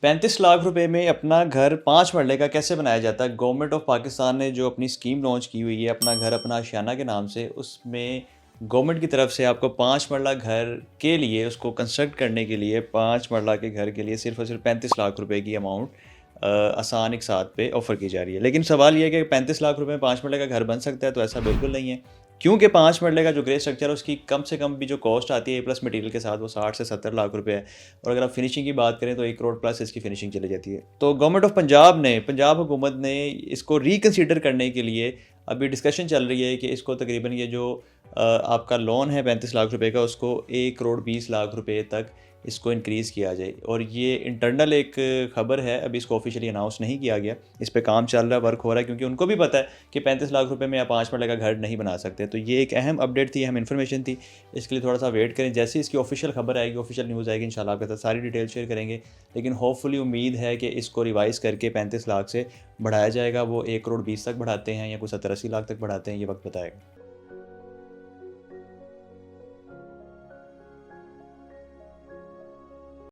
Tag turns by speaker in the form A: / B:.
A: 35 लाख रुपए में अपना घर 5 मरले का कैसे बनाया जाता है? गवर्नमेंट ऑफ पाकिस्तान ने जो अपनी स्कीम लॉन्च की हुई है अपना घर अपना आशियाना के नाम से, उसमें गवर्नमेंट की तरफ से आपको 5 मरला घर के लिए उसको कंस्ट्रक्ट करने के लिए 5 मरला के घर के लिए सिर्फ़ और सिर्फ 35 लाख रुपए की अमाउंट आसान एक साथ पे ऑफ़र की जा रही है। लेकिन सवाल ये है कि 35 लाख रुपए में 5 मरले का घर बन सकता है? तो ऐसा बिल्कुल नहीं है। क्योंकि 5 मरले का जो ग्रे स्ट्रक्चर है उसकी कम से कम भी जो कॉस्ट आती है प्लस मटेरियल के साथ वो 60 से 70 लाख रुपए है। और अगर आप फिनिशिंग की बात करें तो 1 करोड़ प्लस इसकी फिनिशिंग चली जाती है। तो गवर्नमेंट ऑफ पंजाब हुकूमत ने इसको रिकंसीडर करने के लिए अभी डिस्कशन चल रही है कि इसको तकरीबन ये जो आपका लोन है 35 लाख रुपए का उसको 1 करोड़ 20 लाख रुपए तक इसको इंक्रीज़ किया जाए। और ये इंटरनल एक ख़बर है, अभी इसको ऑफ़िशियली अनाउंस नहीं किया गया। इस पे काम चल रहा है, वर्क हो रहा है, क्योंकि उनको भी पता है कि 35 लाख रुपए में आप 5 मरले का घर नहीं बना सकते। तो ये एक अहम अपडेट थी, अहम इन्फॉर्मेशन थी। इसके लिए थोड़ा-सा वेट करें, जैसे ही इसकी ऑफ़िशियल ख़बर आएगी, ऑफ़िशियल न्यूज़ आएगी, इंशाल्लाह आपके साथ सारी डिटेल शेयर करेंगे। लेकिन होपफुली उम्मीद है कि इसको रिवाइज़ करके 35 लाख से बढ़ाया जाएगा। वो 1 करोड़ 20 तक बढ़ाते हैं या कोई 70-80 लाख तक बढ़ाते हैं, ये वक़्त बताएगा।